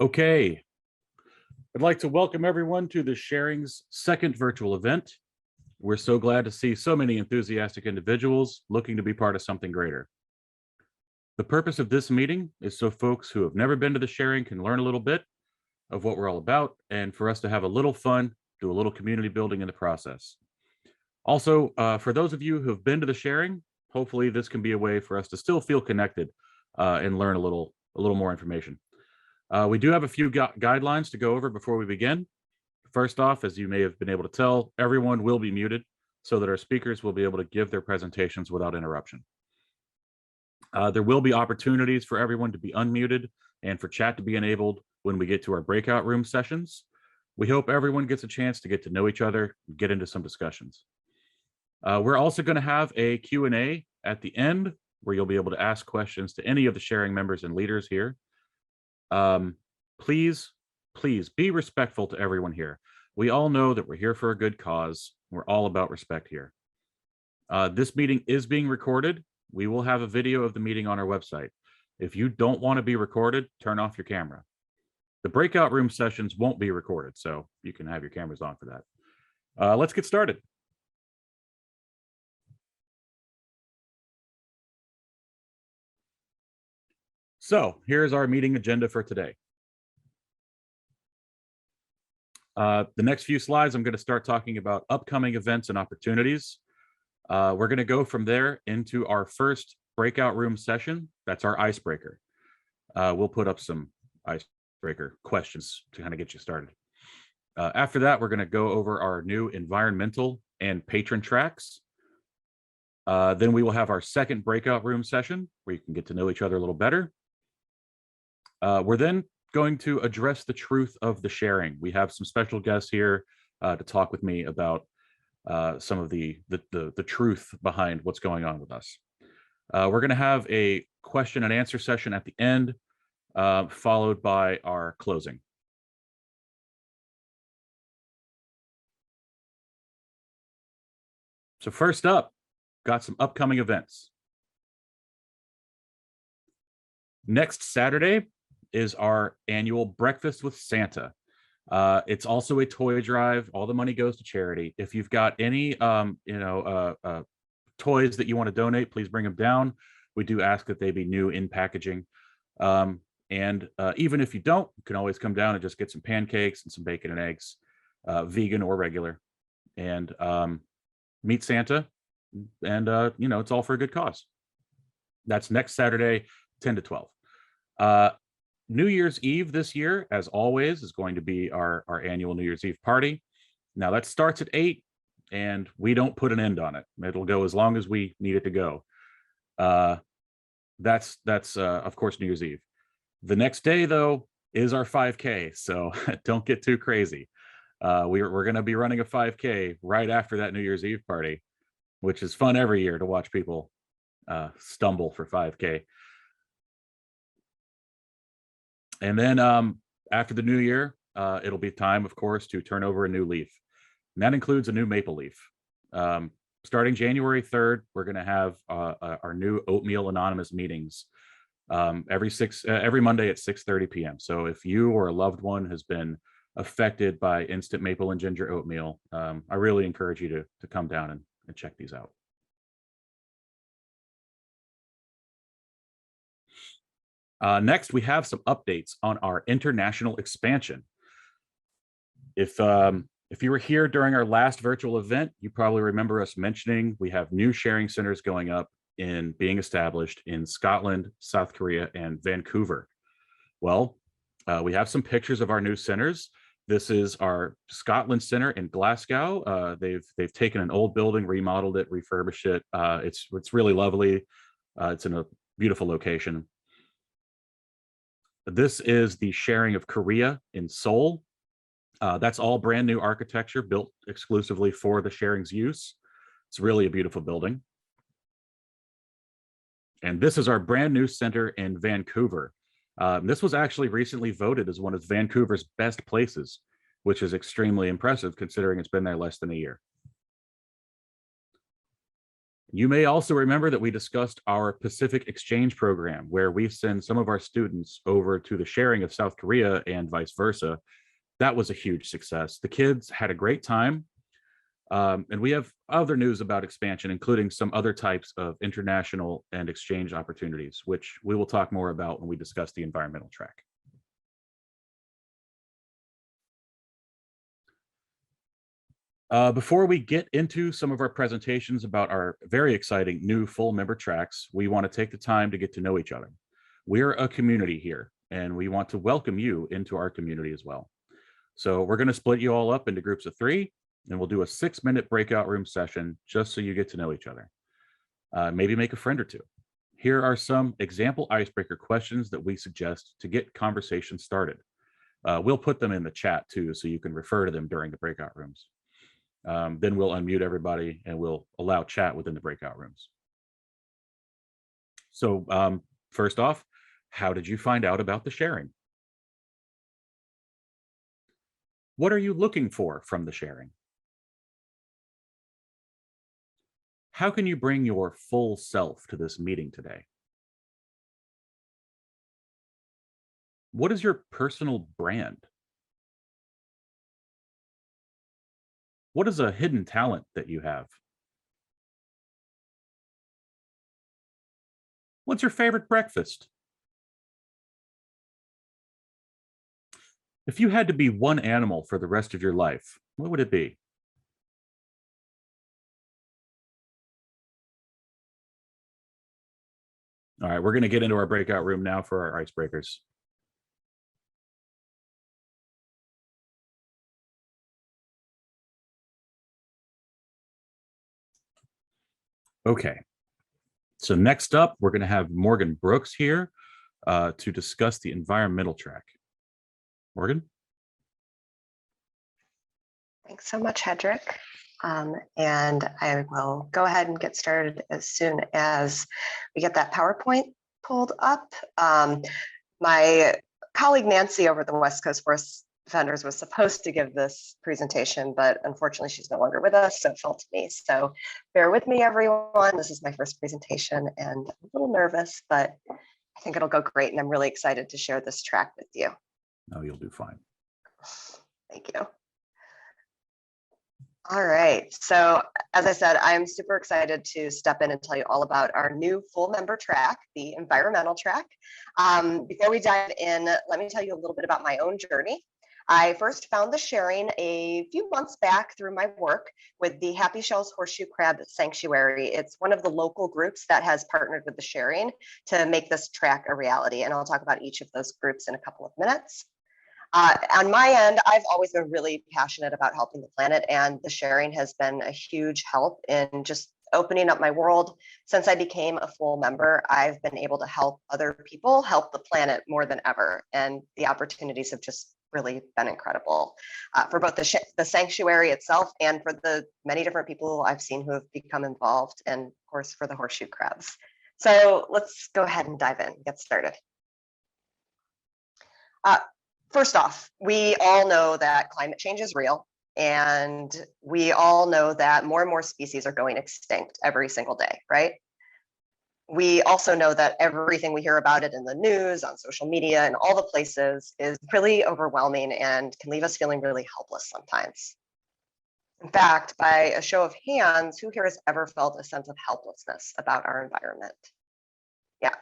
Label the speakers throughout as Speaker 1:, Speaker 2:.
Speaker 1: Okay, I'd like to welcome everyone to the Sharing's second virtual event. We're so glad to see so many enthusiastic individuals looking to be part of something greater. The purpose of this meeting is so folks who have never been to the Sharing can learn a little bit of what we're all about, and for us to have a little fun, do a little community building in the process. Also, for those of you who have been to the Sharing, hopefully this can be a way for us to still feel connected and learn a little more information. We do have a few guidelines to go over before we begin. First off, as you may have been able to tell, everyone will be muted so that our speakers will be able to give their presentations without interruption. There will be opportunities for everyone to be unmuted and for chat to be enabled when we get to our breakout room sessions. We hope everyone gets a chance to get to know each other and get into some discussions. We're also going to have a Q&A at the end where you'll be able to ask questions to any of the Sharing members and leaders here. Please be respectful to everyone here. We all know that we're here for a good cause. We're all about respect here. This meeting is being recorded. We will have a video of the meeting on our website. If you don't want to be recorded, turn off your camera. The breakout room sessions won't be recorded, so you can have your cameras on for that. Let's get started. So here's our meeting agenda for today. The next few slides, I'm going to start talking about upcoming events and opportunities. We're going to go from there into our first breakout room session. That's our icebreaker. We'll put up some icebreaker questions to kind of get you started. After that, we're going to go over our new environmental and patron tracks. Then we will have our second breakout room session where you can get to know each other a little better. We're then going to address the truth of the sharing. We have some special guests here to talk with me about some of the truth behind what's going on with us. We're going to have a question and answer session at the end, followed by our closing. So first up, got some upcoming events. Next Saturday is our annual Breakfast with Santa. It's also a toy drive. All the money goes to charity. If you've got any, toys that you want to donate, please bring them down. We do ask that they be new in packaging. And even if you don't, you can always come down and just get some pancakes and some bacon and eggs, vegan or regular, and meet Santa. And, it's all for a good cause. That's next Saturday, 10 to 12. New Year's Eve this year, as always, is going to be our annual New Year's Eve party. Now that starts at 8, and we don't put an end on it. It'll go as long as we need it to go. That's of course New Year's Eve. The next day, though, is our 5K, so don't get too crazy. We're going to be running a 5K right after that New Year's Eve party, which is fun every year to watch people stumble for 5K. And then after the new year, it'll be time, of course, to turn over a new leaf. And that includes a new maple leaf. Starting January 3rd, we're going to have our new Oatmeal Anonymous meetings every Monday at 6:30 p.m. So if you or a loved one has been affected by instant maple and ginger oatmeal, I really encourage you to come down and check these out. Next, we have some updates on our international expansion. If you were here during our last virtual event, you probably remember us mentioning we have new sharing centers going up and being established in Scotland, South Korea, and Vancouver. Well, we have some pictures of our new centers. This is our Scotland Center in Glasgow. They've taken an old building, remodeled it, refurbished it. It's really lovely. It's in a beautiful location. This is the sharing of Korea in Seoul. That's all brand new architecture built exclusively for the sharing's use. It's really a beautiful building. And this is our brand new center in Vancouver. This was actually recently voted as one of Vancouver's best places, which is extremely impressive considering it's been there less than a year. You may also remember that we discussed our Pacific Exchange Program, where we send some of our students over to the sharing of South Korea and vice versa. That was a huge success. The kids had a great time. And we have other news about expansion, including some other types of international and exchange opportunities, which we will talk more about when we discuss the environmental track. Before we get into some of our presentations about our very exciting new full member tracks, we want to take the time to get to know each other. We're a community here, and we want to welcome you into our community as well. So we're going to split you all up into groups of 3, and we'll do a 6-minute breakout room session just so you get to know each other. Maybe make a friend or two. Here are some example icebreaker questions that we suggest to get conversation started. We'll put them in the chat too, so you can refer to them during the breakout rooms. Then we'll unmute everybody and we'll allow chat within the breakout rooms. So first off, how did you find out about the sharing? What are you looking for from the sharing? How can you bring your full self to this meeting today? What is your personal brand? What is a hidden talent that you have? What's your favorite breakfast? If you had to be one animal for the rest of your life, what would it be? All right, we're going to get into our breakout room now for our icebreakers. Okay, so next up, we're going to have Morgan Brooks here to discuss the environmental track. Morgan?
Speaker 2: Thanks so much, Hedrick. And I will go ahead and get started as soon as we get that PowerPoint pulled up. My colleague Nancy over at the West Coast Forest Defenders was supposed to give this presentation, but unfortunately she's no longer with us, so it fell to me. So bear with me, everyone. This is my first presentation and I'm a little nervous, but I think it'll go great. And I'm really excited to share this track with you.
Speaker 1: No, you'll do fine.
Speaker 2: Thank you. All right, so as I said, I'm super excited to step in and tell you all about our new full member track, the environmental track. Before we dive in, let me tell you a little bit about my own journey. I first found the sharing a few months back through my work with the Happy Shells Horseshoe Crab Sanctuary. It's one of the local groups that has partnered with the sharing to make this track a reality, and I'll talk about each of those groups in a couple of minutes. On my end, I've always been really passionate about helping the planet, and the sharing has been a huge help in just opening up my world. Since I became a full member, I've been able to help other people help the planet more than ever, and the opportunities have just really been incredible for both the sanctuary itself and for the many different people I've seen who have become involved, and of course for the horseshoe crabs. So let's go ahead and dive in, get started. First off, we all know that climate change is real, and we all know that more and more species are going extinct every single day, right? We also know that everything we hear about it in the news, on social media, and all the places is really overwhelming and can leave us feeling really helpless sometimes. In fact, by a show of hands, who here has ever felt a sense of helplessness about our environment? Yeah,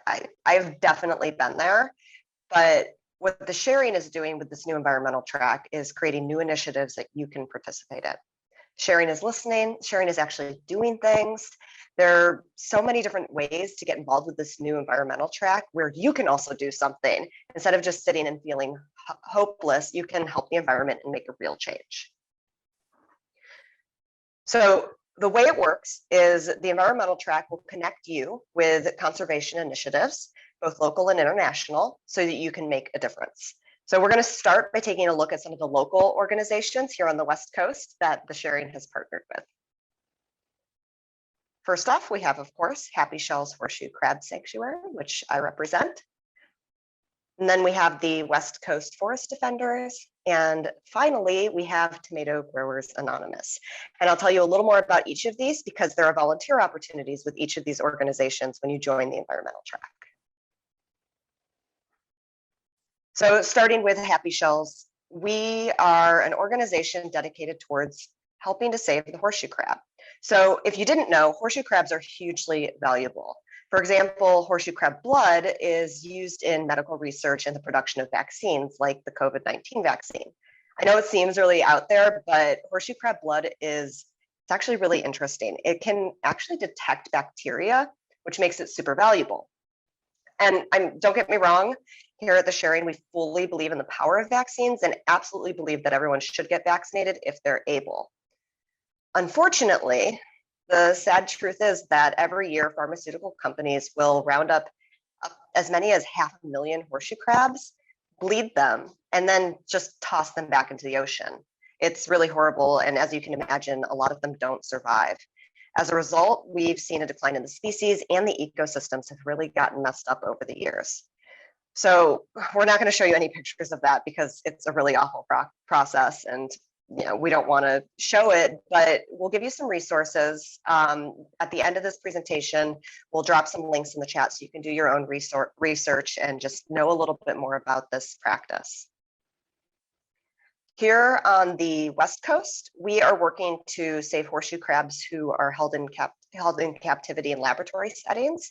Speaker 2: I've definitely been there, but what the sharing is doing with this new environmental track is creating new initiatives that you can participate in. Sharing is listening, sharing is actually doing things. There are so many different ways to get involved with this new environmental track where you can also do something. Instead of just sitting and feeling hopeless, you can help the environment and make a real change. So the way it works is the environmental track will connect you with conservation initiatives, both local and international, so that you can make a difference. So we're going to start by taking a look at some of the local organizations here on the West Coast that the sharing has partnered with. First off, we have, of course, Happy Shells Horseshoe Crab Sanctuary, which I represent. And then we have the West Coast Forest Defenders And finally, we have Tomato Growers Anonymous. And I'll tell you a little more about each of these because there are volunteer opportunities with each of these organizations when you join the environmental track. So starting with Happy Shells, we are an organization dedicated towards helping to save the horseshoe crab. So if you didn't know, horseshoe crabs are hugely valuable. For example, horseshoe crab blood is used in medical research and the production of vaccines like the COVID-19 vaccine. I know it seems really out there, but horseshoe crab blood it's actually really interesting. It can actually detect bacteria, which makes it super valuable. And don't get me wrong, here at the Sharing, we fully believe in the power of vaccines and absolutely believe that everyone should get vaccinated if they're able. Unfortunately, the sad truth is that every year pharmaceutical companies will round up as many as 500,000 horseshoe crabs, bleed them, and then just toss them back into the ocean. It's really horrible. And as you can imagine, a lot of them don't survive. As a result, we've seen a decline in the species and the ecosystems have really gotten messed up over the years. So we're not going to show you any pictures of that because it's a really awful process and we don't want to show it, but we'll give you some resources. At the end of this presentation, we'll drop some links in the chat so you can do your own research and just know a little bit more about this practice. Here on the West Coast, we are working to save horseshoe crabs who are held in captivity in laboratory settings.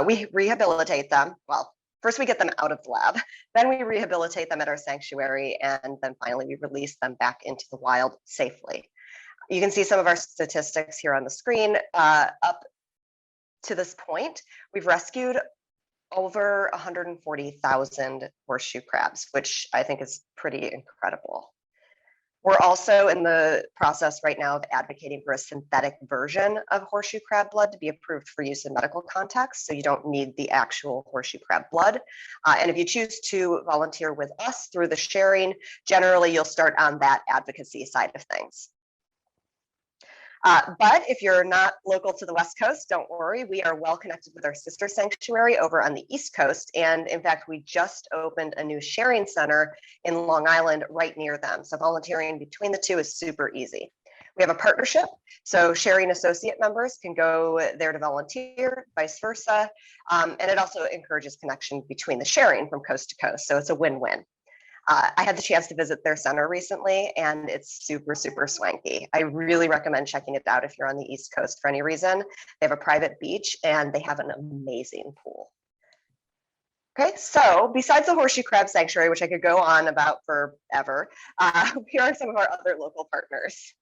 Speaker 2: We rehabilitate them. Well, first we get them out of the lab, then we rehabilitate them at our sanctuary, and then finally we release them back into the wild safely. You can see some of our statistics here on the screen. Up to this point, we've rescued over 140,000 horseshoe crabs, which I think is pretty incredible. We're also in the process right now of advocating for a synthetic version of horseshoe crab blood to be approved for use in medical contexts, so you don't need the actual horseshoe crab blood. And if you choose to volunteer with us through the Sharing, generally you'll start on that advocacy side of things. But if you're not local to the West Coast, don't worry, we are well connected with our sister sanctuary over on the East Coast. And in fact, we just opened a new Sharing center in Long Island right near them. So volunteering between the two is super easy. We have a partnership, so Sharing associate members can go there to volunteer, vice versa. And it also encourages connection between the Sharing from coast to coast. So it's a win-win. I had the chance to visit their center recently, and it's super, super swanky. I really recommend checking it out if you're on the East Coast for any reason. They have a private beach, and they have an amazing pool. Okay, so besides the Horseshoe Crab Sanctuary, which I could go on about forever, here are some of our other local partners.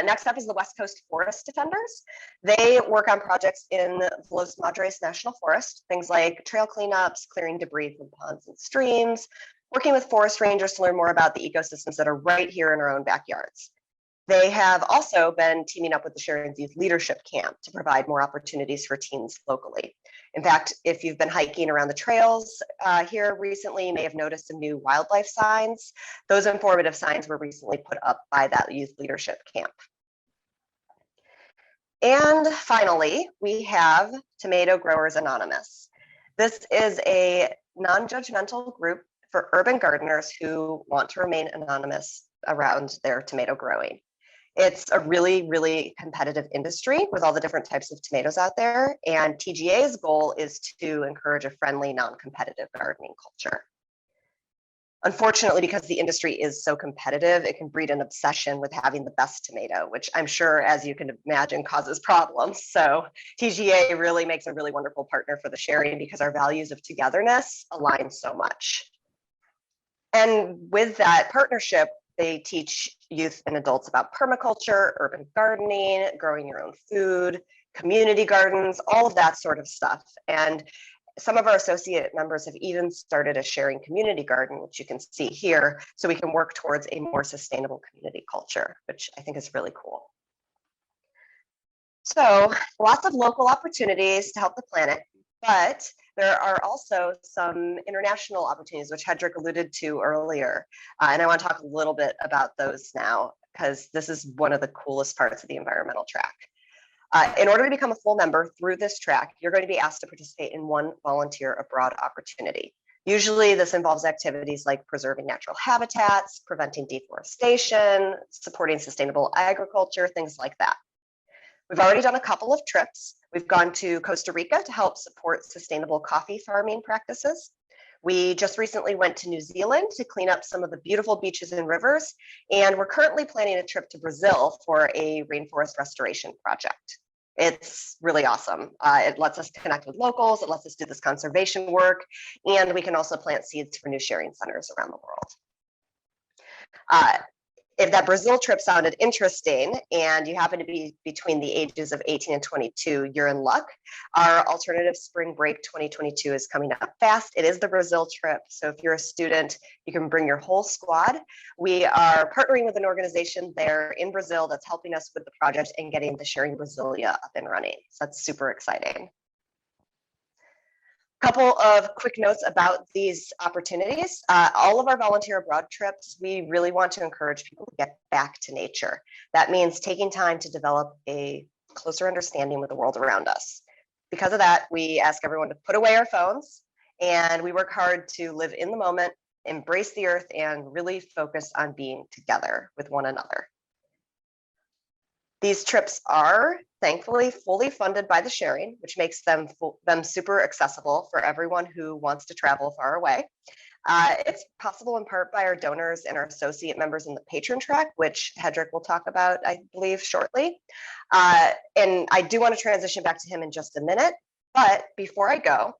Speaker 2: Next up is the West Coast Forest Defenders. They work on projects in Los Madres National Forest, things like trail cleanups, clearing debris from ponds and streams, working with forest rangers to learn more about the ecosystems that are right here in our own backyards. They have also been teaming up with the Sharon's Youth Leadership Camp to provide more opportunities for teens locally. In fact, if you've been hiking around the trails here recently, you may have noticed some new wildlife signs. Those informative signs were recently put up by that Youth Leadership Camp. And finally, we have Tomato Growers Anonymous. This is a non-judgmental group for urban gardeners who want to remain anonymous around their tomato growing. It's a really, really competitive industry with all the different types of tomatoes out there. And TGA's goal is to encourage a friendly, non-competitive gardening culture. Unfortunately, because the industry is so competitive, it can breed an obsession with having the best tomato, which I'm sure, as you can imagine, causes problems. So TGA really makes a really wonderful partner for the Sharing because our values of togetherness align so much. And with that partnership, they teach youth and adults about permaculture, urban gardening, growing your own food, community gardens, all of that sort of stuff. And some of our associate members have even started a Sharing community garden, which you can see here, so we can work towards a more sustainable community culture, which I think is really cool. So lots of local opportunities to help the planet, but there are also some international opportunities, which Hedrick alluded to earlier. And I want to talk a little bit about those now, because this is one of the coolest parts of the environmental track. In order to become a full member through this track, you're going to be asked to participate in one volunteer abroad opportunity. Usually this involves activities like preserving natural habitats, preventing deforestation, supporting sustainable agriculture, things like that. We've already done a couple of trips. We've gone to Costa Rica to help support sustainable coffee farming practices. We just recently went to New Zealand to clean up some of the beautiful beaches and rivers, and we're currently planning a trip to Brazil for a rainforest restoration project. It's really awesome. It lets us connect with locals, it lets us do this conservation work, and we can also plant seeds for new sharing centers around the world. If that Brazil trip sounded interesting and you happen to be between the ages of 18 and 22, you're in luck. Our alternative spring break 2022 is coming up fast. It is the Brazil trip. So if you're a student, you can bring your whole squad. We are partnering with an organization there in Brazil that's helping us with the project and getting the Sharing Brasilia up and running. So that's super exciting. Couple of quick notes about these opportunities. All of our volunteer abroad trips, we really want to encourage people to get back to nature. That means taking time to develop a closer understanding with the world around us. Because of that, we ask everyone to put away our phones, and we work hard to live in the moment, embrace the earth, and really focus on being together with one another. These trips are thankfully fully funded by the sharing, which makes them super accessible for everyone who wants to travel far away. It's possible in part by our donors and our associate members in the patron track, which Hedrick will talk about, I believe, shortly. And I do want to transition back to him in just a minute. But before I go,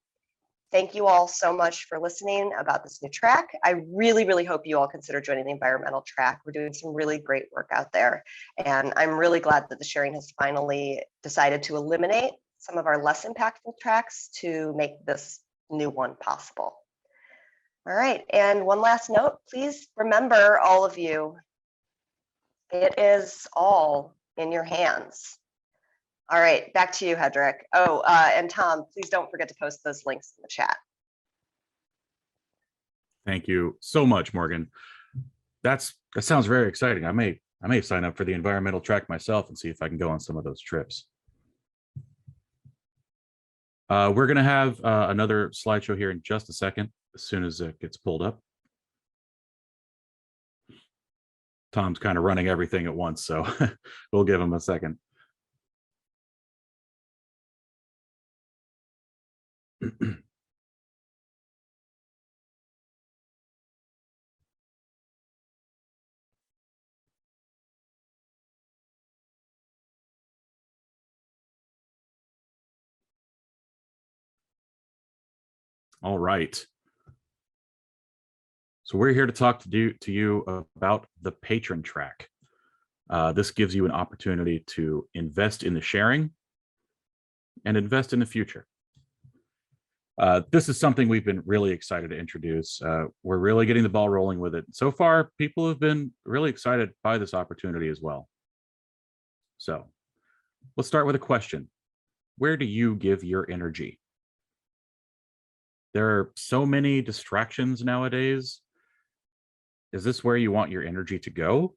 Speaker 2: thank you all so much for listening about this new track. I really, really hope you all consider joining the environmental track. We're doing some really great work out there. And I'm really glad that the sharing has finally decided to eliminate some of our less impactful tracks to make this new one possible. All right, and one last note, please remember, all of you, it is all in your hands. All right, back to you, Hedrick. Oh, and Tom, please don't forget to post those links in the chat.
Speaker 1: Thank you so much, Morgan. That sounds very exciting. I may sign up for the environmental track myself and see if I can go on some of those trips. We're going to have another slideshow here in just a second, as soon as it gets pulled up. Tom's kind of running everything at once, so we'll give him a second. All right. So we're here to talk to you about the patron track. This gives you an opportunity to invest in the sharing and invest in the future. This is something we've been really excited to introduce. We're really getting the ball rolling with it. So far, people have been really excited by this opportunity as well. So let's start with a question. Where do you give your energy? There are so many distractions nowadays. Is this where you want your energy to go?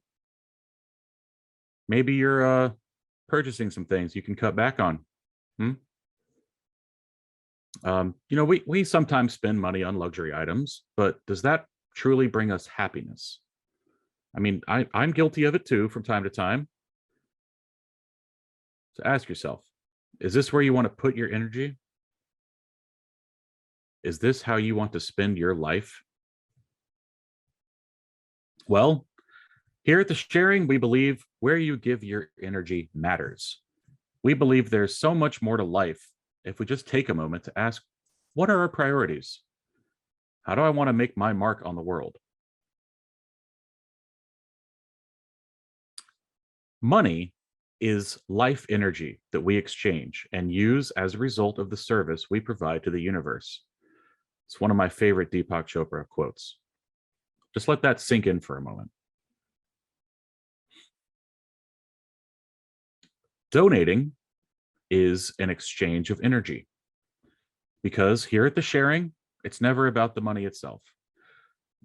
Speaker 1: Maybe you're purchasing some things you can cut back on. We sometimes spend money on luxury items, but does that truly bring us happiness? I mean, I'm guilty of it too from time to time. So ask yourself, is this where you want to put your energy? Is this how you want to spend your life? Well, here at the Sharing, we believe where you give your energy matters. We believe there's so much more to life if we just take a moment to ask, what are our priorities? How do I want to make my mark on the world? Money is life energy that we exchange and use as a result of the service we provide to the universe. It's one of my favorite Deepak Chopra quotes. Just let that sink in for a moment. Donating is an exchange of energy, because here at the Sharing, it's never about the money itself.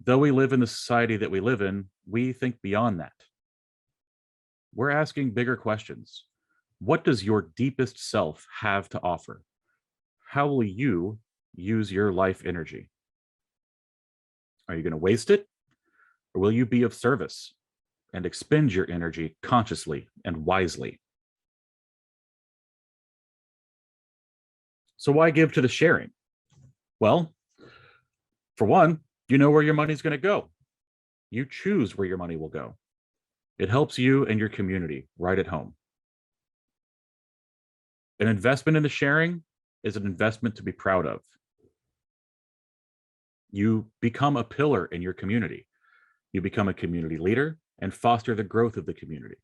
Speaker 1: Though we live in the society that we live in, we think beyond that. We're asking bigger questions. What does your deepest self have to offer? How will you use your life energy? Are you going to waste it, or will you be of service and expend your energy consciously and wisely? So why give to the sharing? Well, for one, you know where your money's going to go. You choose where your money will go. It helps you and your community right at home. An investment in the sharing is an investment to be proud of. You become a pillar in your community. You become a community leader and foster the growth of the community.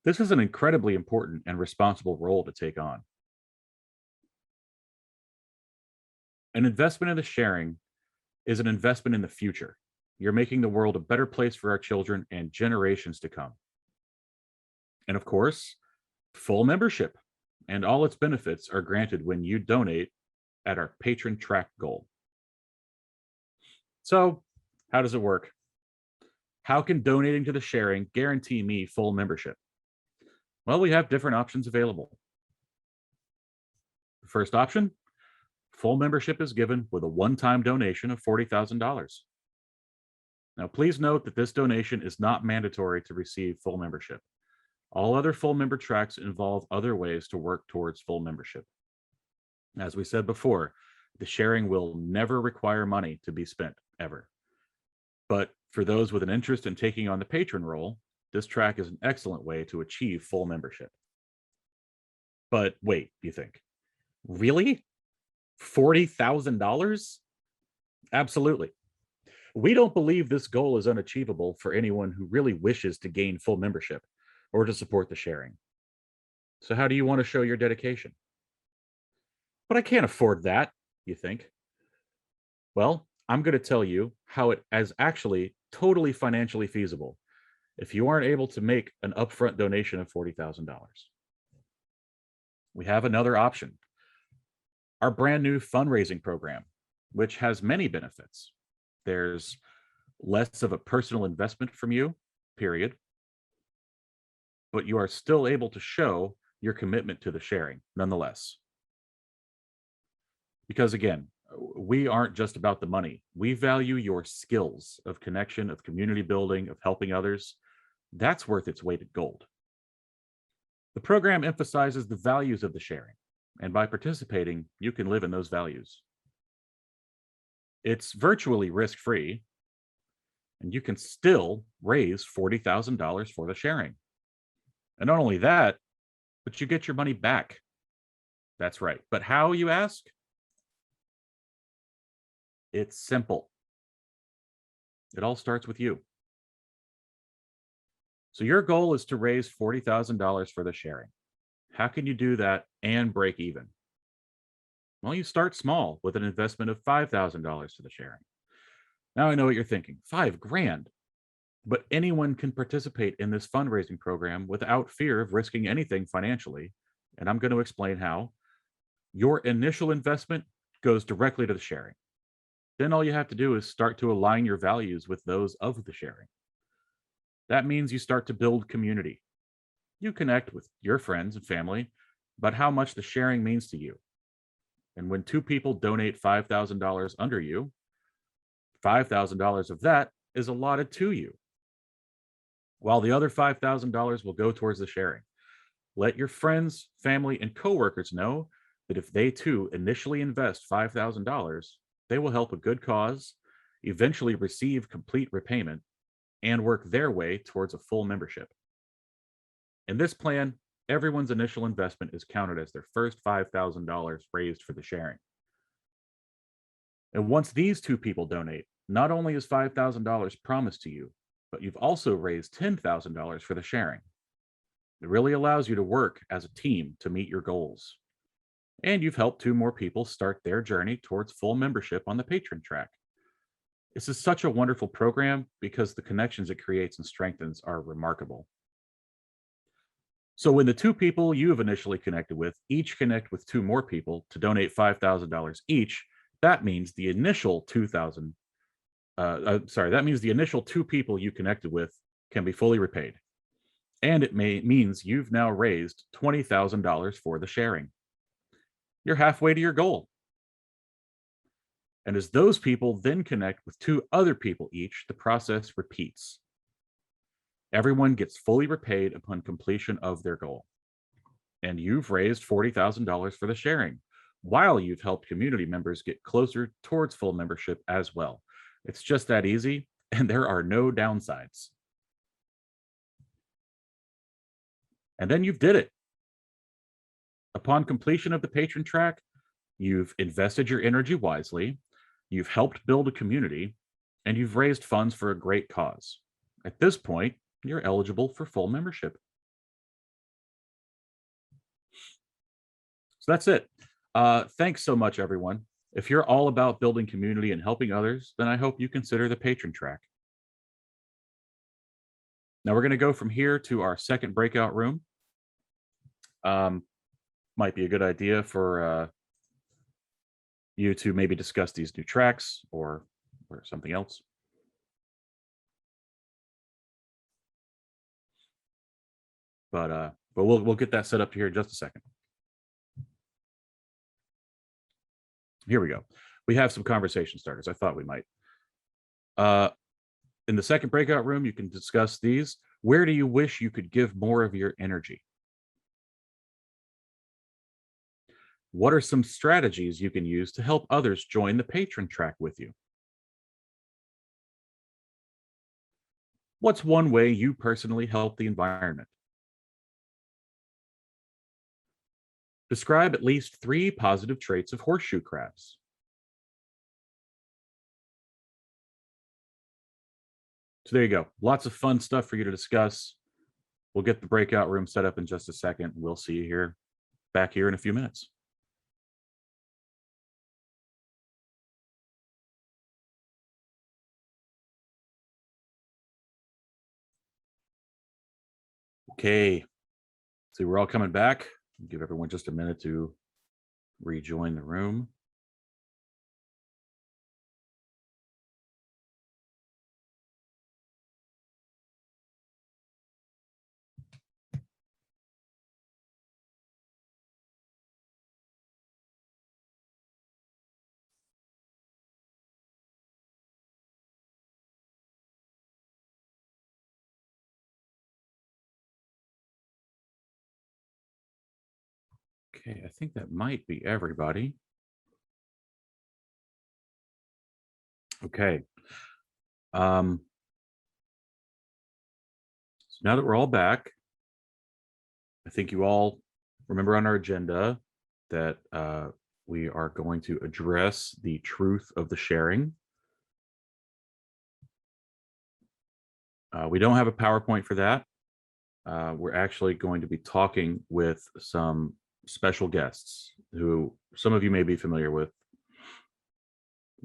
Speaker 1: This is an incredibly important and responsible role to take on. An investment in the sharing is an investment in the future. You're making the world a better place for our children and generations to come. And of course, full membership and all its benefits are granted when you donate at our patron track goal. So, how does it work? How can donating to the sharing guarantee me full membership? Well, we have different options available. The first option, full membership is given with a one-time donation of $40,000. Now, please note that this donation is not mandatory to receive full membership. All other full member tracks involve other ways to work towards full membership. As we said before, the sharing will never require money to be spent, ever. But for those with an interest in taking on the patron role, this track is an excellent way to achieve full membership. But wait, you think, really? $40,000? Absolutely. We don't believe this goal is unachievable for anyone who really wishes to gain full membership or to support the sharing. So how do you want to show your dedication? But I can't afford that, you think. Well, I'm going to tell you how it is actually totally financially feasible if you aren't able to make an upfront donation of $40,000. We have another option, our brand new fundraising program, which has many benefits. There's less of a personal investment from you, period, but you are still able to show your commitment to the sharing nonetheless. Because again, we aren't just about the money. We value your skills of connection, of community building, of helping others. That's worth its weight in gold. The program emphasizes the values of the sharing, and by participating, you can live in those values. It's virtually risk-free, and you can still raise $40,000 for the sharing. And not only that, but you get your money back. That's right. But how, you ask? It's simple. It all starts with you. So your goal is to raise $40,000 for the sharing. How can you do that and break even? Well, you start small with an investment of $5,000 to the sharing. Now I know what you're thinking, $5,000. But anyone can participate in this fundraising program without fear of risking anything financially. And I'm going to explain how. Your initial investment goes directly to the sharing. Then all you have to do is start to align your values with those of the sharing. That means you start to build community. You connect with your friends and family about how much the sharing means to you. And when two people donate $5,000 under you, $5,000 of that is allotted to you, while the other $5,000 will go towards the sharing. Let your friends, family, and coworkers know that if they too initially invest $5,000, they will help a good cause, eventually receive complete repayment, and work their way towards a full membership. In this plan, everyone's initial investment is counted as their first $5,000 raised for the sharing. And once these two people donate, not only is $5,000 promised to you, but you've also raised $10,000 for the sharing. It really allows you to work as a team to meet your goals. And you've helped two more people start their journey towards full membership on the patron track. This is such a wonderful program because the connections it creates and strengthens are remarkable. So when the two people you have initially connected with each connect with two more people to donate $5,000 each, that means the initial that means the initial two people you connected with can be fully repaid. And it means you've now raised $20,000 for the sharing. You're halfway to your goal. And as those people then connect with 2 other people each, the process repeats. Everyone gets fully repaid upon completion of their goal. And you've raised $40,000 for the sharing, while you've helped community members get closer towards full membership as well. It's just that easy, and there are no downsides. And then you did it. Upon completion of the patron track, you've invested your energy wisely, you've helped build a community, and you've raised funds for a great cause. At this point, you're eligible for full membership. So that's it. Thanks so much, everyone. If you're all about building community and helping others, then I hope you consider the patron track. Now we're going to go from here to our second breakout room. Might be a good idea for you to maybe discuss these new tracks or something else. But we'll get that set up here in just a second. Here we go. We have some conversation starters. I thought we might. In the second breakout room, you can discuss these. Where do you wish you could give more of your energy? What are some strategies you can use to help others join the patron track with you? What's one way you personally help the environment? Describe at least 3 positive traits of horseshoe crabs. So there you go. Lots of fun stuff for you to discuss. We'll get the breakout room set up in just a second. We'll see you back here in a few minutes. Okay. So we're all coming back. Give everyone just a minute to rejoin the room. Okay, I think that might be everybody. Okay. So now that we're all back, I think you all remember on our agenda that we are going to address the truth of the sharing. We don't have a PowerPoint for that. We're actually going to be talking with some special guests who some of you may be familiar with.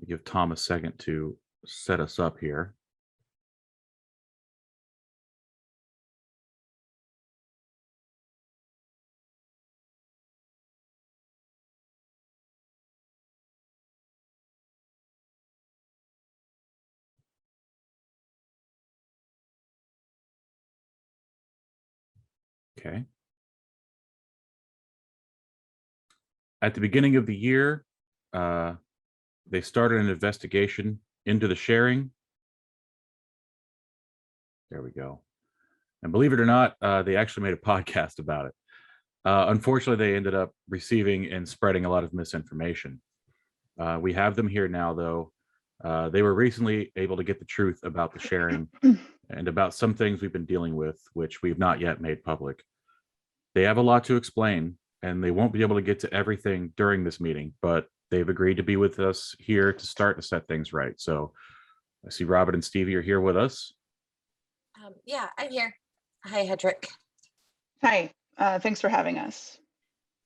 Speaker 1: Give Tom a second to set us up here. Okay. At the beginning of the year, they started an investigation into the sharing. There we go. And believe it or not, they actually made a podcast about it. Unfortunately, they ended up receiving and spreading a lot of misinformation. We have them here now, though. They were recently able to get the truth about the sharing and about some things we've been dealing with, which we've not yet made public. They have a lot to explain, and they won't be able to get to everything during this meeting, but they've agreed to be with us here to start to set things right. So I see Robert and Stevie are here with us.
Speaker 3: Yeah, I'm here. Hi, Hedrick.
Speaker 4: Hi, thanks for having us.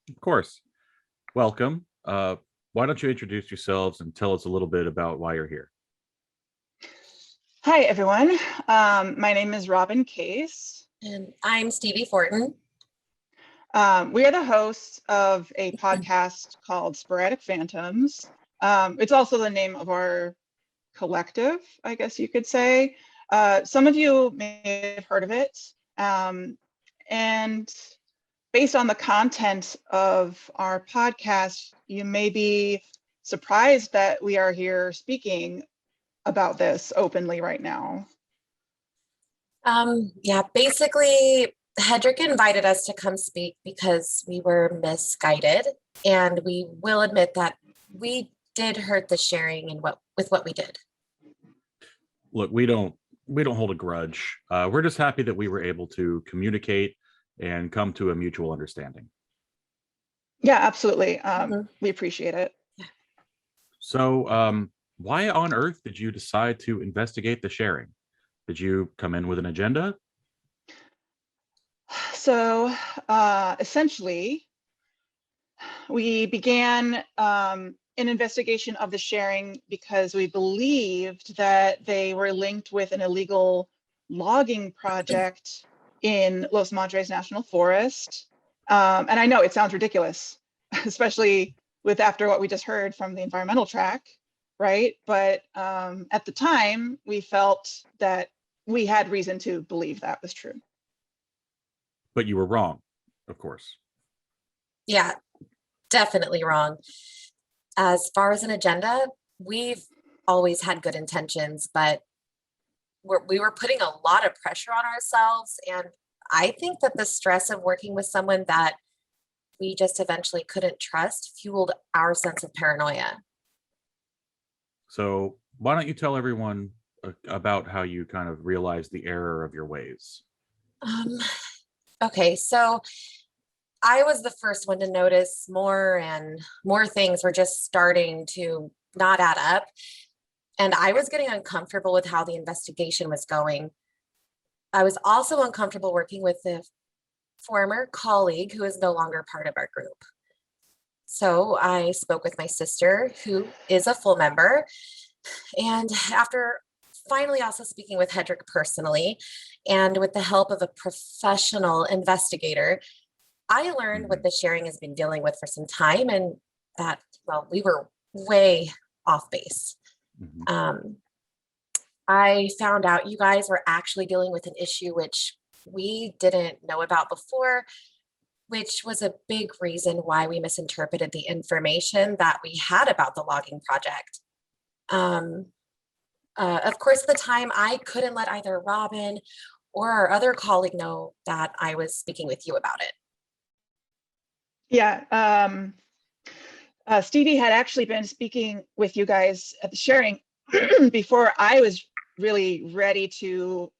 Speaker 1: Of course. Welcome. Why don't you introduce yourselves and tell us a little bit about why you're here?
Speaker 4: Hi, everyone. My name is Robin Case.
Speaker 3: And I'm Stevie Fortin.
Speaker 4: We are the hosts of a podcast called Sporadic Phantoms. It's also the name of our collective, I guess you could say. Some of you may have heard of it. And based on the content of our podcast, you may be surprised that we are here speaking about this openly right now.
Speaker 3: Yeah, basically, Hedrick invited us to come speak because we were misguided, and we will admit that we did hurt the sharing and with what we did.
Speaker 1: Look, we don't hold a grudge. We're just happy that we were able to communicate and come to a mutual understanding.
Speaker 4: Yeah, absolutely.
Speaker 3: Mhm.
Speaker 4: We appreciate it.
Speaker 1: So, why on earth did you decide to investigate the sharing? Did you come in with an agenda?
Speaker 4: So essentially, we began an investigation of the sharing because we believed that they were linked with an illegal logging project in Los Madres National Forest. And I know it sounds ridiculous, especially with after what we just heard from the environmental track, right? But at the time, we felt that we had reason to believe that was true.
Speaker 1: But you were wrong, of course.
Speaker 3: Yeah, definitely wrong. As far as an agenda, we've always had good intentions, but we were putting a lot of pressure on ourselves. And I think that the stress of working with someone that we just eventually couldn't trust fueled our sense of paranoia.
Speaker 1: So, why don't you tell everyone about how you kind of realized the error of your ways?
Speaker 3: Okay, so I was the first one to notice more and more things were just starting to not add up. And I was getting uncomfortable with how the investigation was going. I was also uncomfortable working with the former colleague who is no longer part of our group. So I spoke with my sister, who is a full member. And after finally also speaking with Hedrick personally, and with the help of a professional investigator, I learned what the sharing has been dealing with for some time, and that, well, we were way off base.
Speaker 1: Mhm.
Speaker 3: I found out you guys were actually dealing with an issue which we didn't know about before, which was a big reason why we misinterpreted the information that we had about the logging project. Of course, at the time, I couldn't let either Robin or our other colleague know that I was speaking with you about it.
Speaker 4: Yeah, Stevie had actually been speaking with you guys at the sharing before I was really ready to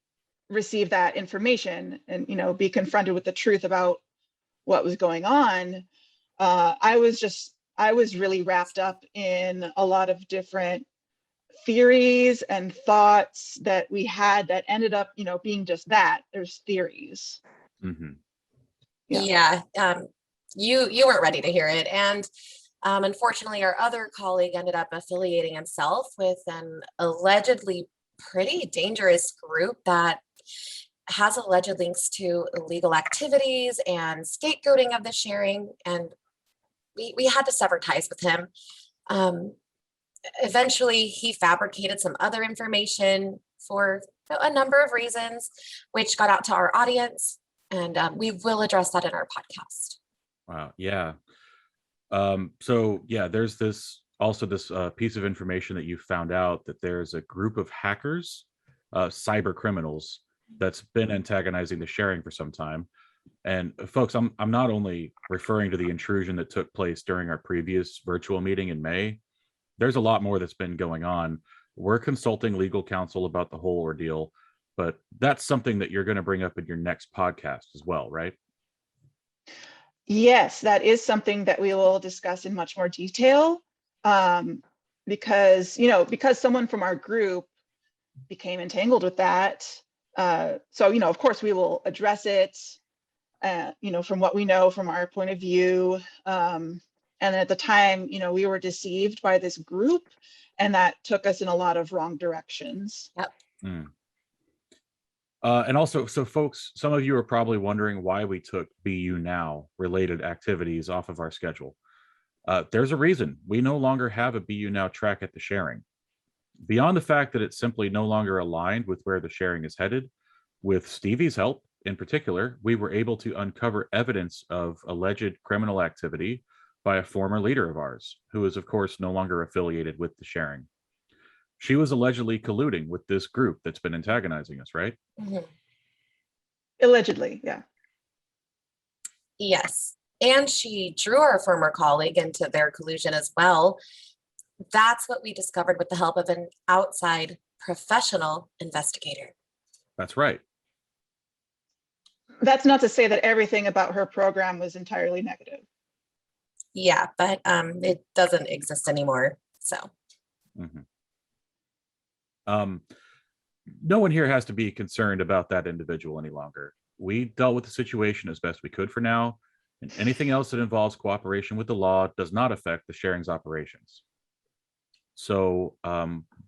Speaker 4: receive that information and, you know, be confronted with the truth about what was going on. I was really wrapped up in a lot of different theories and thoughts that we had that ended up, you know, being just that. There's theories.
Speaker 1: Mhm.
Speaker 3: Yeah, you weren't ready to hear it, and unfortunately, our other colleague ended up affiliating himself with an allegedly pretty dangerous group that has alleged links to illegal activities and scapegoating of the sharing, and we had to sever ties with him. Eventually, he fabricated some other information for a number of reasons, which got out to our audience, and we will address that in our podcast.
Speaker 1: Wow. Yeah. So yeah, there's this piece of information that you found out that there's a group of hackers, cyber criminals, that's been antagonizing the sharing for some time. And folks, I'm not only referring to the intrusion that took place during our previous virtual meeting in May. There's a lot more that's been going on. We're consulting legal counsel about the whole ordeal, but that's something that you're going to bring up in your next podcast as well, right?
Speaker 4: Yes, that is something that we will discuss in much more detail, because, you know, because someone from our group became entangled with that. So, you know, of course, we will address it, you know, from what we know from our point of view. And at the time, you know, we were deceived by this group, and that took us in a lot of wrong directions.
Speaker 3: Yep.
Speaker 1: Mm. And also, so folks, some of you are probably wondering why we took BU Now related activities off of our schedule. There's a reason. We no longer have a BU Now track at the sharing. Beyond the fact that it's simply no longer aligned with where the sharing is headed, with Stevie's help, in particular, we were able to uncover evidence of alleged criminal activity, by a former leader of ours, who is, of course, no longer affiliated with the sharing. She was allegedly colluding with this group that's been antagonizing us, right?
Speaker 3: Mhm.
Speaker 4: Allegedly, yeah.
Speaker 3: Yes. And she drew our former colleague into their collusion as well. That's what we discovered with the help of an outside professional investigator.
Speaker 1: That's right.
Speaker 4: That's not to say that everything about her program was entirely negative.
Speaker 3: Yeah, but it doesn't exist anymore. So
Speaker 1: Mhm. No one here has to be concerned about that individual any longer. We dealt with the situation as best we could for now, and anything else that involves cooperation with the law does not affect the sharing's operations. So,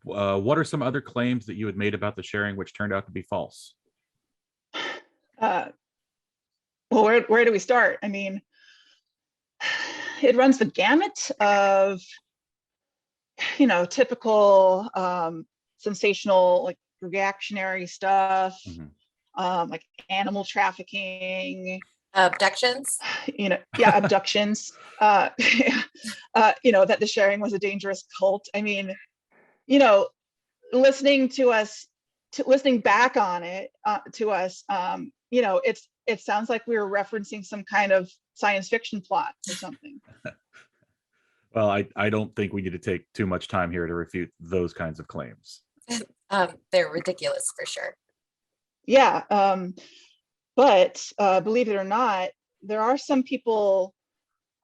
Speaker 1: what are some other claims that you had made about the sharing which turned out to be false?
Speaker 4: Uh, well, where do we start? I mean, it runs the gamut of, typical sensational, like reactionary stuff,
Speaker 1: Mhm.
Speaker 4: like animal trafficking,
Speaker 3: abductions.
Speaker 4: Abductions, that the sharing was a dangerous cult. I mean, listening back on it to us, it sounds like we were referencing some kind of science fiction plot or something.
Speaker 1: Well, I don't think we need to take too much time here to refute those kinds of claims.
Speaker 3: They're ridiculous for sure.
Speaker 4: Yeah, but believe it or not, there are some people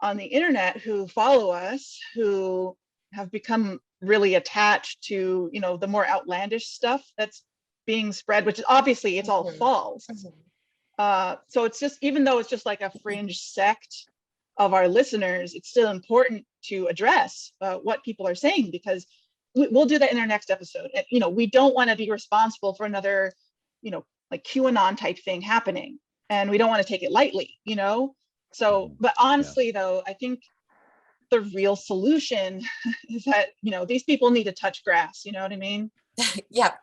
Speaker 4: on the internet who follow us who have become really attached to, the more outlandish stuff that's being spread, which is obviously it's all
Speaker 3: Mhm.
Speaker 4: false.
Speaker 3: Mhm.
Speaker 4: So it's just, even though it's just like a fringe sect of our listeners, it's still important to address what people are saying, because we'll do that in our next episode. And, we don't want to be responsible for another, like QAnon type thing happening, and we don't want to take it lightly, So, but honestly, though, I think the real solution is that, these people need to touch grass. You know what I mean?
Speaker 3: Yeah.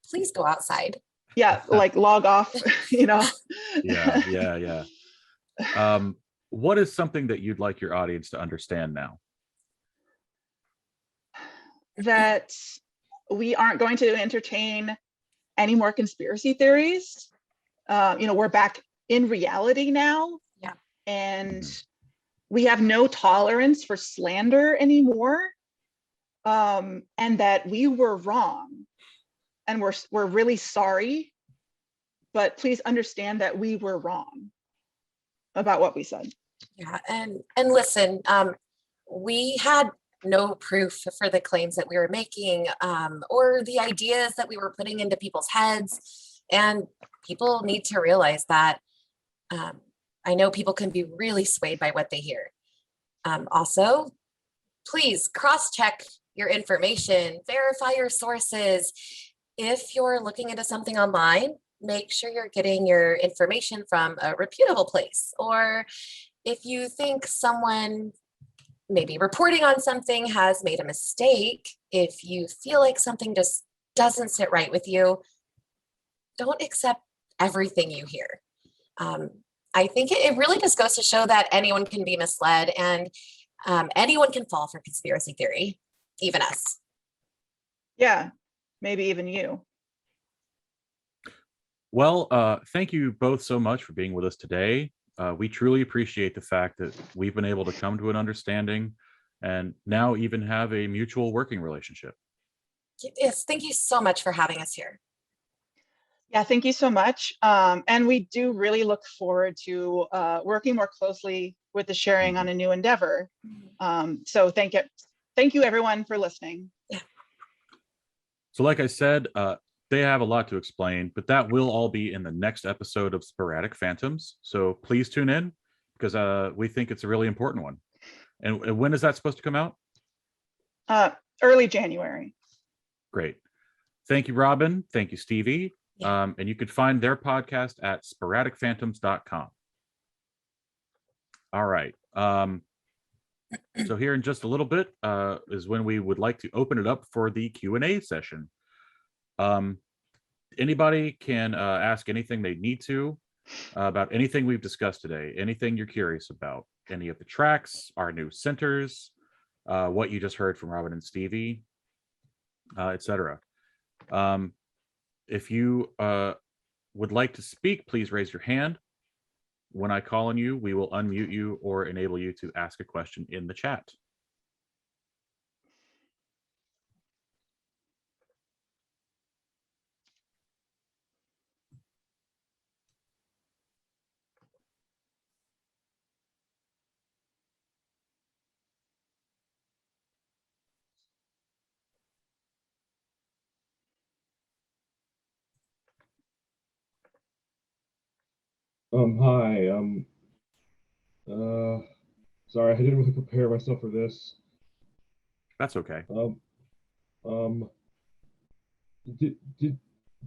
Speaker 3: Please go outside.
Speaker 4: Yeah, like log off,
Speaker 1: Yeah. What is something that you'd like your audience to understand now?
Speaker 4: That we aren't going to entertain any more conspiracy theories. We're back in reality now.
Speaker 3: Yeah.
Speaker 4: And we have no tolerance for slander anymore. And that we were wrong. And we're really sorry. But please understand that we were wrong about what we said.
Speaker 3: Yeah. And listen, we had no proof for the claims that we were making, or the ideas that we were putting into people's heads. And people need to realize that I know people can be really swayed by what they hear. Also, please cross-check your information, verify your sources. If you're looking into something online, make sure you're getting your information from a reputable place. Or if you think someone maybe reporting on something has made a mistake, if you feel like something just doesn't sit right with you, don't accept everything you hear. I think it really just goes to show that anyone can be misled, and anyone can fall for conspiracy theory, even us.
Speaker 4: Yeah, maybe even you.
Speaker 1: Well, thank you both so much for being with us today. We truly appreciate the fact that we've been able to come to an understanding and now even have a mutual working relationship.
Speaker 3: Yes, thank you so much for having us here.
Speaker 4: Yeah, thank you so much. And we do really look forward to working more closely with the sharing on a new endeavor. So thank you everyone for listening.
Speaker 3: Yeah.
Speaker 1: So like I said, they have a lot to explain, but that will all be in the next episode of Sporadic Phantoms. So please tune in, because we think it's a really important one. And when is that supposed to come out?
Speaker 4: Early January.
Speaker 1: Great. Thank you, Robin. Thank you, Stevie.
Speaker 3: Yeah.
Speaker 1: And you could find their podcast at sporadicphantoms.com. All right. So here in just a little bit is when we would like to open it up for the Q&A session. Anybody can ask anything they need to about anything we've discussed today, anything you're curious about. any of the tracks, our new centers, what you just heard from Robin and Stevie, etc. If you would like to speak, please raise your hand. When I call on you, we will unmute you or enable you to ask a question in the chat.
Speaker 5: Hi. Sorry, I didn't really prepare myself for this.
Speaker 1: That's okay.
Speaker 5: Did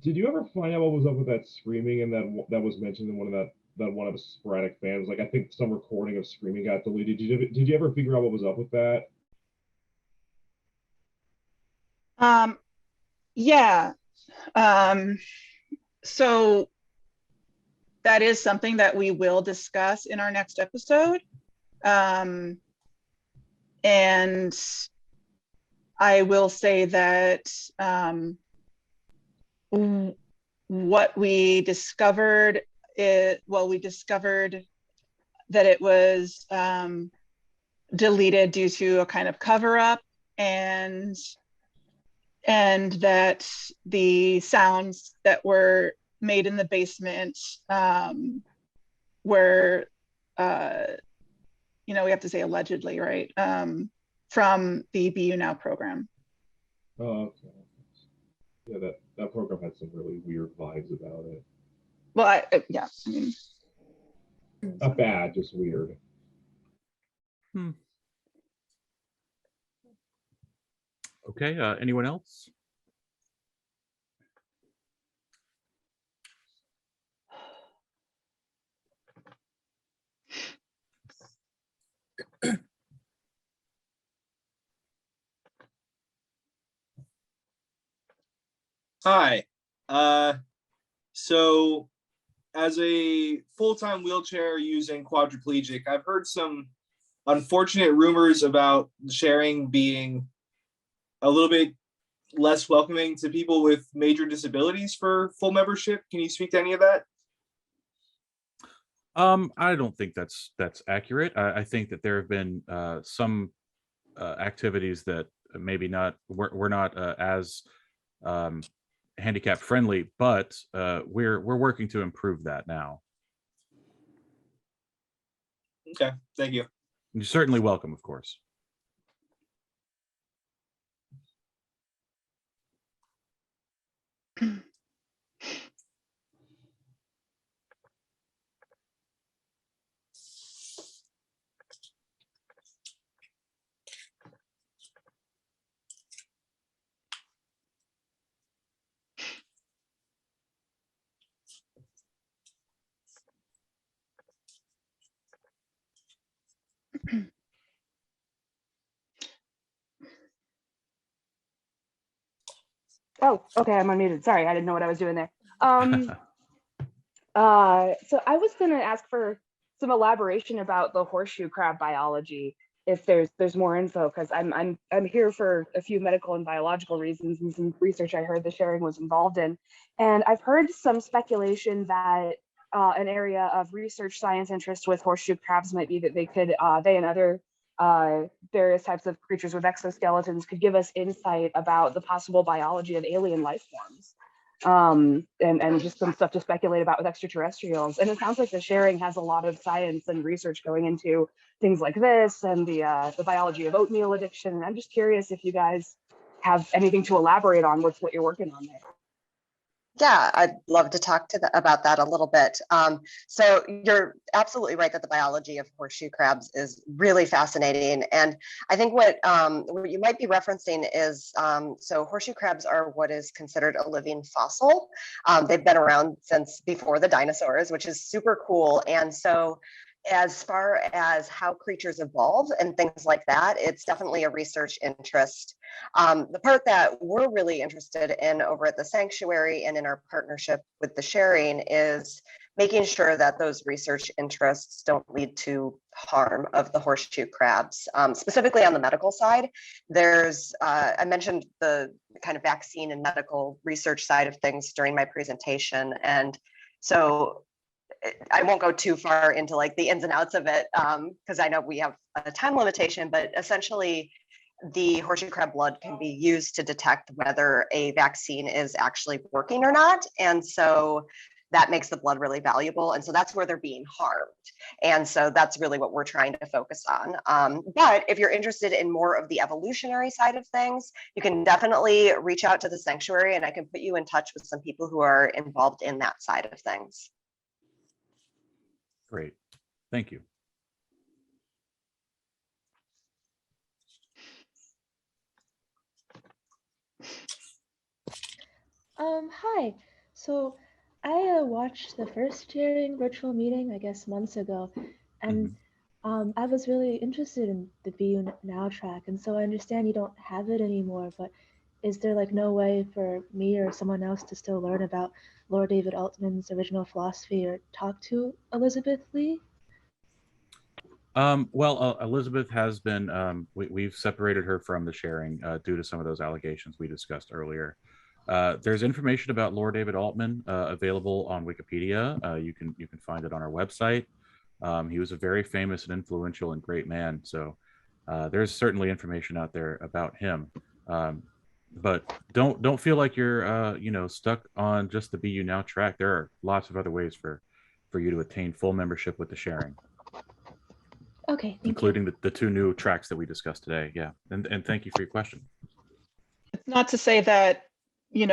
Speaker 5: you ever find out what was up with that screaming and that was mentioned in one of the sporadic fans? Like, I think some recording of screaming got deleted. Did you ever figure out what was up with that?
Speaker 4: Yeah. So that is something that we will discuss in our next episode. And I will say that what we discovered we discovered that it was deleted due to a kind of cover up, and that the sounds that were made in the basement were we have to say allegedly, right? From the BU Now program.
Speaker 5: Oh, okay. Yeah, that program had some really weird vibes about it.
Speaker 4: Well, yeah, I mean,
Speaker 5: not bad, just weird.
Speaker 1: Okay, anyone else?
Speaker 6: Hi. So as a full-time wheelchair using quadriplegic, I've heard some unfortunate rumors about sharing being a little bit less welcoming to people with major disabilities for full membership. Can you speak to any of that?
Speaker 1: I don't think that's accurate. I think that there have been some activities that maybe we're not as handicap friendly, but we're working to improve that now.
Speaker 6: Okay, thank you.
Speaker 1: You're certainly welcome, of course.
Speaker 7: Oh, okay, I'm unmuted. Sorry, I didn't know what I was doing there. So I was going to ask for some elaboration about the horseshoe crab biology, if there's more info, because I'm here for a few medical and biological reasons and some research I heard the sharing was involved in, and I've heard some speculation that an area of research science interest with horseshoe crabs might be that they and other various types of creatures with exoskeletons could give us insight about the possible biology of alien life forms, and just some stuff to speculate about with extraterrestrials. And it sounds like the sharing has a lot of science and research going into things like this and the biology of oatmeal addiction. And I'm just curious if you guys have anything to elaborate on with what you're working on there.
Speaker 2: Yeah, I'd love to talk about that a little bit. So you're absolutely right that the biology of horseshoe crabs is really fascinating. And I think what you might be referencing is, so horseshoe crabs are what is considered a living fossil. They've been around since before the dinosaurs, which is super cool. And so as far as how creatures evolve and things like that, it's definitely a research interest. The part that we're really interested in over at the sanctuary and in our partnership with the sharing is making sure that those research interests don't lead to harm of the horseshoe crabs. Specifically on the medical side, there's, I mentioned the kind of vaccine and medical research side of things during my presentation. And so I won't go too far into like the ins and outs of it because I know we have a time limitation, but essentially the horseshoe crab blood can be used to detect whether a vaccine is actually working or not. And so that makes the blood really valuable. And so that's where they're being harmed. And so that's really what we're trying to focus on. But if you're interested in more of the evolutionary side of things, you can definitely reach out to the sanctuary and I can put you in touch with some people who are involved in that side of things.
Speaker 1: Great. Thank you.
Speaker 8: Hi. So I watched the first sharing virtual meeting, I guess months ago, and I was really interested in the BU Now track, and so I understand you don't have it anymore, but is there like no way for me or someone else to still learn about Lord David Altman's original philosophy or talk to Elizabeth Lee?
Speaker 1: Well, Elizabeth has been, we've separated her from the sharing due to some of those allegations we discussed earlier. There's information about Lord David Altman available on Wikipedia. You can find it on our website. He was a very famous and influential and great man. So there's certainly information out there about him. But don't feel like you're stuck on just the BU Now track. There are lots of other ways for you to attain full membership with the sharing.
Speaker 8: Okay,
Speaker 1: including the two new tracks that we discussed today. Yeah, and thank you for your question.
Speaker 4: It's not to say that, when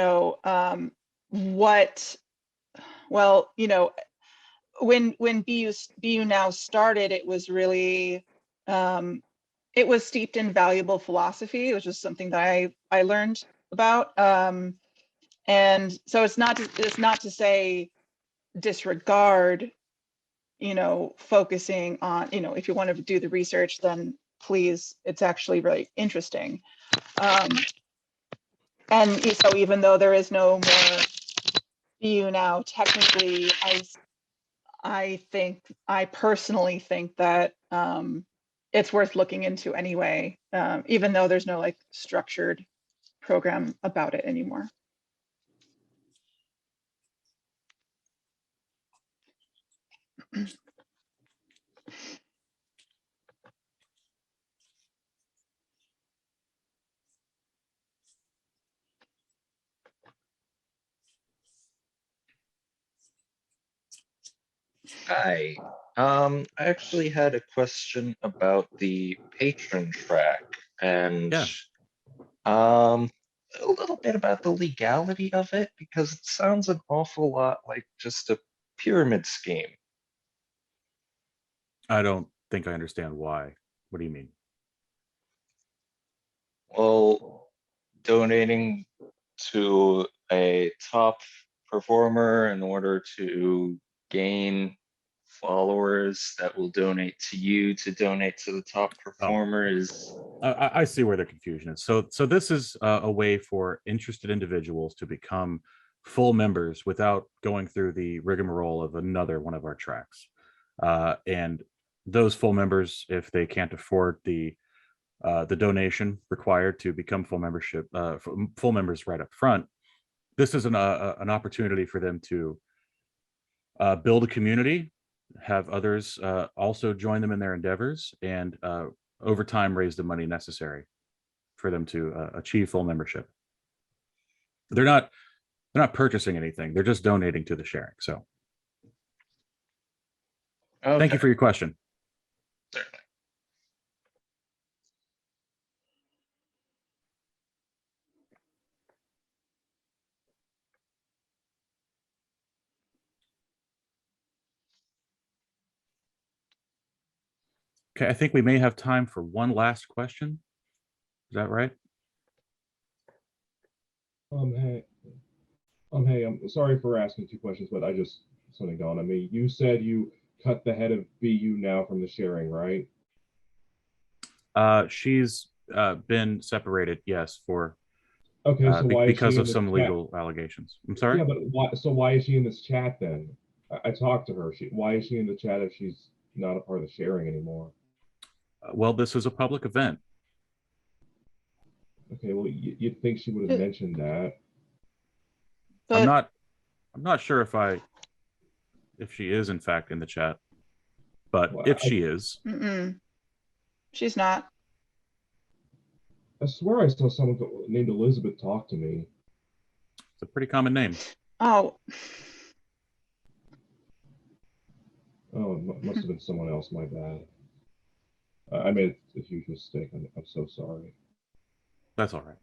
Speaker 4: BU Now started, it was really, it was steeped in valuable philosophy, which is something that I learned about. And so it's not to say disregard, focusing on, if you want to do the research, then please, it's actually really interesting. And so even though there is no more BU Now, technically, I personally think that it's worth looking into anyway, even though there's no like structured program about it anymore.
Speaker 9: Hi. I actually had a question about the patron track and
Speaker 1: Yeah.
Speaker 9: a little bit about the legality of it, because it sounds an awful lot like just a pyramid scheme.
Speaker 1: I don't think I understand why. What do you mean?
Speaker 9: Well, donating to a top performer in order to gain followers that will donate to you to donate to the top performer is...
Speaker 1: I see where the confusion is. So this is a way for interested individuals to become full members without going through the rigmarole of another one of our tracks. And those full members, if they can't afford the donation required to become full members right up front, this is an opportunity for them to build a community, have others also join them in their endeavors, and over time raise the money necessary for them to achieve full membership. They're not purchasing anything, they're just donating to the sharing. So
Speaker 9: Okay.
Speaker 1: Thank you for your question.
Speaker 9: Certainly.
Speaker 1: Okay, I think we may have time for one last question. Is that right?
Speaker 5: Hey, I'm sorry for asking two questions, but something dawned on me. You said you cut the head of BU Now from the sharing, right?
Speaker 1: She's been separated, yes, for
Speaker 5: Okay, so why
Speaker 1: because
Speaker 5: is she
Speaker 1: of
Speaker 5: in
Speaker 1: some
Speaker 5: this
Speaker 1: legal allegations. I'm sorry.
Speaker 5: Yeah, but why? So why is she in this chat then? I talked to her. Why is she in the chat if she's not a part of the sharing anymore?
Speaker 1: Well, this is a public event.
Speaker 5: Okay, well, you'd think she would have mentioned that.
Speaker 4: But
Speaker 1: I'm not sure if she is in fact in the chat, but
Speaker 5: Well,
Speaker 1: if she is,
Speaker 4: she's not.
Speaker 5: I swear I saw someone named Elizabeth talk to me.
Speaker 1: it's a pretty common name.
Speaker 4: Oh,
Speaker 5: Oh, it must have been someone else. My bad. I made a huge mistake. I'm so sorry.
Speaker 1: That's all right.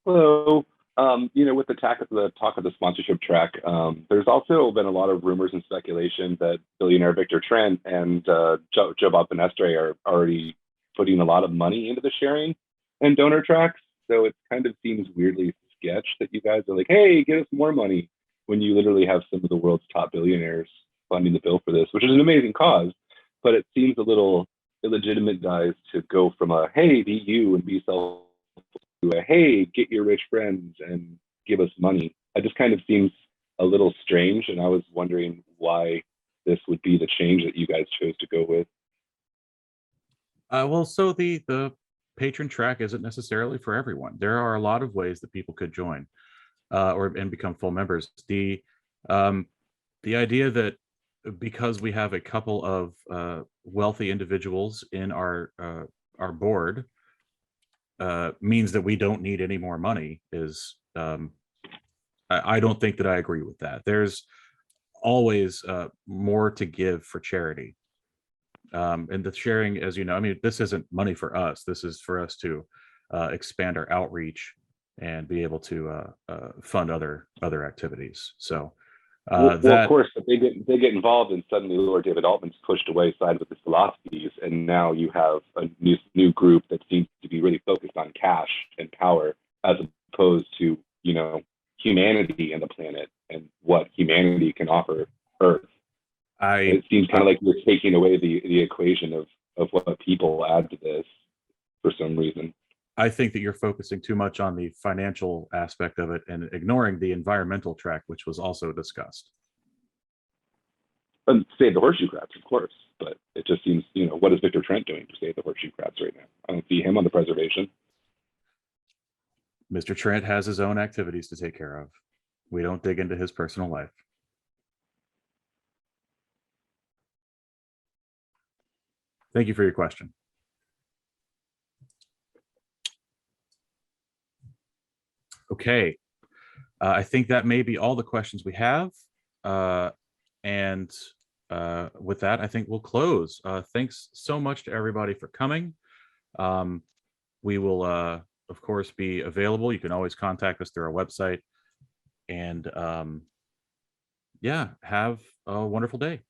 Speaker 10: Hello. With the talk of the sponsorship track, there's also been a lot of rumors and speculation that billionaire Victor Trent and Joe Bob Finestre are already putting a lot of money into the sharing and donor tracks. So it kind of seems weirdly sketch that you guys are like, hey, give us more money, when you literally have some of the world's top billionaires funding the bill for this, which is an amazing cause. But it seems a little illegitimate, guys, to go from a, hey, be you and be self, to a, hey, get your rich friends and give us money. It just kind of seems a little strange, and I was wondering why this would be the change that you guys chose to go with.
Speaker 1: Well, so the patron track isn't necessarily for everyone. There are a lot of ways that people could join and become full members. The idea that because we have a couple of wealthy individuals in our board means that we don't need any more money is I don't think that I agree with that. There's always more to give for charity. And the sharing, as you know, I mean, this isn't money for us. This is for us to expand our outreach and be able to fund other activities. So
Speaker 10: well, of course, if they get involved, and suddenly Lord David Altman's pushed away side with his philosophies, and now you have a new group that seems to be really focused on cash and power, as opposed to humanity and the planet and what humanity can offer Earth. It seems kind of like you're taking away the equation of what people add to this for some reason.
Speaker 1: I think that you're focusing too much on the financial aspect of it and ignoring the environmental track, which was also discussed.
Speaker 10: And save the horseshoe crabs, of course, but it just seems, what is Victor Trent doing to save the horseshoe crabs right now? I don't see him on the preservation.
Speaker 1: Mr. Trent has his own activities to take care of. We don't dig into his personal life. Thank you for your question. Okay, I think that may be all the questions we have. And with that, I think we'll close. Thanks so much to everybody for coming. We will, of course, be available. You can always contact us through our website. And yeah, have a wonderful day.